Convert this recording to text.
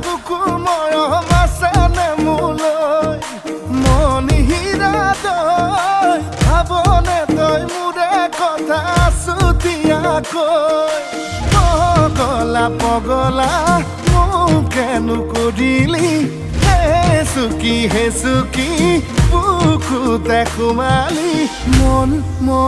বুকুৰ মৰম আছেনে মোলৈ মনি হীৰা দৈ ভাবনে তই মোৰে কথা চুতীয়াকৈ পগলা পগলা মোকেনো কৰিলি হে চুকি বুকুতে সোমালি মন